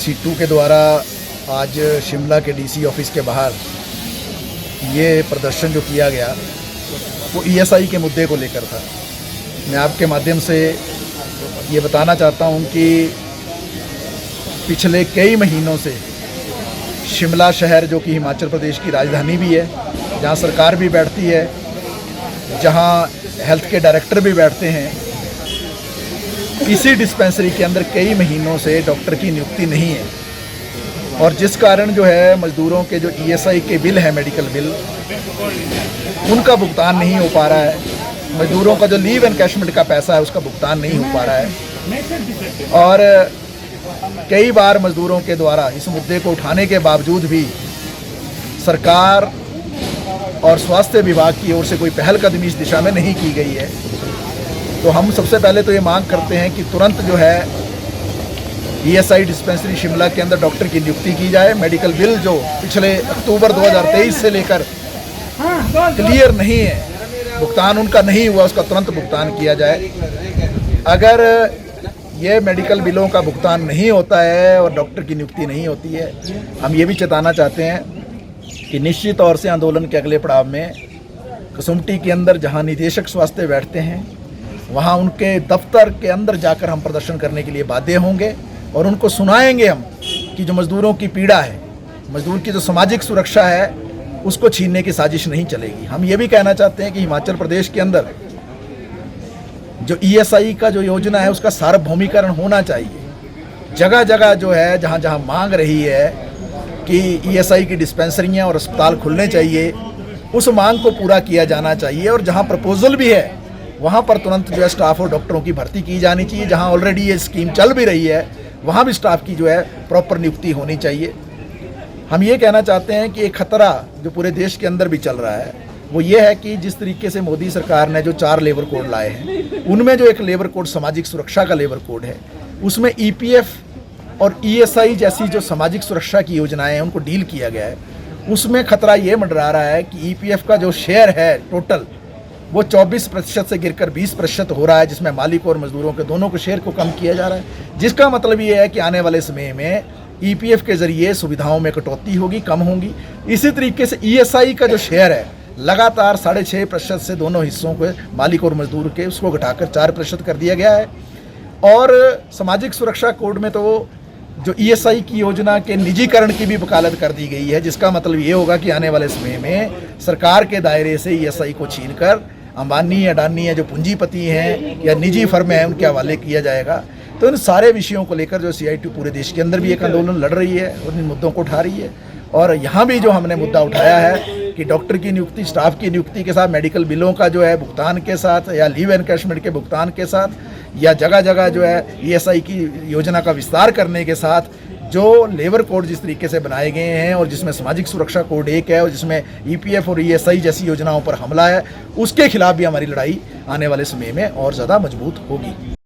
Situ के द्वारा आज शिमला के डीसी ऑफिस के बाहर ये प्रदर्शन जो किया गया वो ईएसआई के मुद्दे को लेकर था। मैं आपके माध्यम से ये बताना चाहता हूँ कि पिछले कई महीनों से शिमला शहर, जो कि हिमाचल प्रदेश की राजधानी भी है, जहाँ सरकार भी बैठती है, जहाँ हेल्थ के डायरेक्टर भी बैठते हैं, इसी डिस्पेंसरी के अंदर कई महीनों से डॉक्टर की नियुक्ति नहीं है। और जिस कारण जो है मज़दूरों के जो ईएसआई के बिल है, मेडिकल बिल, उनका भुगतान नहीं हो पा रहा है। मज़दूरों का जो लीव एनकैशमेंट का पैसा है उसका भुगतान नहीं हो पा रहा है। और कई बार मज़दूरों के द्वारा इस मुद्दे को उठाने के बावजूद भी सरकार और स्वास्थ्य विभाग की ओर से कोई पहलकदमी इस दिशा में नहीं की गई है। तो हम सबसे पहले तो ये मांग करते हैं कि तुरंत जो है ईएसआई डिस्पेंसरी शिमला के अंदर डॉक्टर की नियुक्ति की जाए। मेडिकल बिल जो पिछले अक्टूबर 2023 से लेकर क्लियर नहीं है, भुगतान उनका नहीं हुआ, उसका तुरंत भुगतान किया जाए। अगर ये मेडिकल बिलों का भुगतान नहीं होता है और डॉक्टर की नियुक्ति नहीं होती है, हम ये भी चेताना चाहते हैं कि निश्चित तौर से आंदोलन के अगले पड़ाव में कसुम्पटी के अंदर जहाँ निदेशक स्वास्थ्य बैठते हैं, वहाँ उनके दफ्तर के अंदर जाकर हम प्रदर्शन करने के लिए बाध्य होंगे और उनको सुनाएंगे हम कि जो मज़दूरों की पीड़ा है, मज़दूर की जो सामाजिक सुरक्षा है, उसको छीनने की साजिश नहीं चलेगी। हम ये भी कहना चाहते हैं कि हिमाचल प्रदेश के अंदर जो ईएसआई का जो योजना है उसका सार्वभौमिकरण होना चाहिए। जगह जगह जो है, जहाँ जहाँ मांग रही है कि ईएसआई की डिस्पेंसरियाँ और अस्पताल खुलने चाहिए, उस मांग को पूरा किया जाना चाहिए। और जहाँ प्रपोजल भी है वहाँ पर तुरंत जो है स्टाफ और डॉक्टरों की भर्ती की जानी चाहिए। जहाँ ऑलरेडी ये स्कीम चल भी रही है वहाँ भी स्टाफ की जो है प्रॉपर नियुक्ति होनी चाहिए। हम ये कहना चाहते हैं कि एक खतरा जो पूरे देश के अंदर भी चल रहा है वो ये है कि जिस तरीके से मोदी सरकार ने जो 4 लेबर कोड लाए हैं, उनमें जो एक लेबर कोड सामाजिक सुरक्षा का लेबर कोड है, उसमें ईपीएफ और ईएसआई जैसी जो सामाजिक सुरक्षा की योजनाएं हैं उनको डील किया गया है। उसमें खतरा ये मंडरा रहा है कि ईपीएफ का जो शेयर है टोटल, वो 24% से गिरकर 20% हो रहा है, जिसमें मालिक और मजदूरों के दोनों के शेयर को कम किया जा रहा है। जिसका मतलब ये है कि आने वाले समय में ईपीएफ के ज़रिए सुविधाओं में कटौती होगी, कम होंगी। इसी तरीके से ईएसआई का जो शेयर है लगातार 6.5% से दोनों हिस्सों को, मालिक और मजदूर के, उसको घटाकर 4% कर दिया गया है। और सामाजिक सुरक्षा कोड में तो जो ईएसआई की योजना के निजीकरण की भी वकालत कर दी गई है, जिसका मतलब ये होगा कि आने वाले समय में सरकार के दायरे से ईएसआई को छीनकर अंबानी, अडानी या जो पूंजीपति हैं या निजी फर्म हैं उनके हवाले किया जाएगा। तो इन सारे विषयों को लेकर जो सीआईटी पूरे देश के अंदर भी एक आंदोलन लड़ रही है और इन मुद्दों को उठा रही है। और यहाँ भी जो हमने मुद्दा उठाया है कि डॉक्टर की नियुक्ति, स्टाफ की नियुक्ति के साथ, मेडिकल बिलों का जो है भुगतान के साथ, या लीव एनकैशमेंट के भुगतान के साथ, या जगह जगह जो है ईएसआई की योजना का विस्तार करने के साथ, जो लेबर कोड जिस तरीके से बनाए गए हैं और जिसमें सामाजिक सुरक्षा कोड एक है और जिसमें ईपीएफ और ईएसआई जैसी योजनाओं पर हमला है, उसके खिलाफ भी हमारी लड़ाई आने वाले समय में और ज़्यादा मजबूत होगी।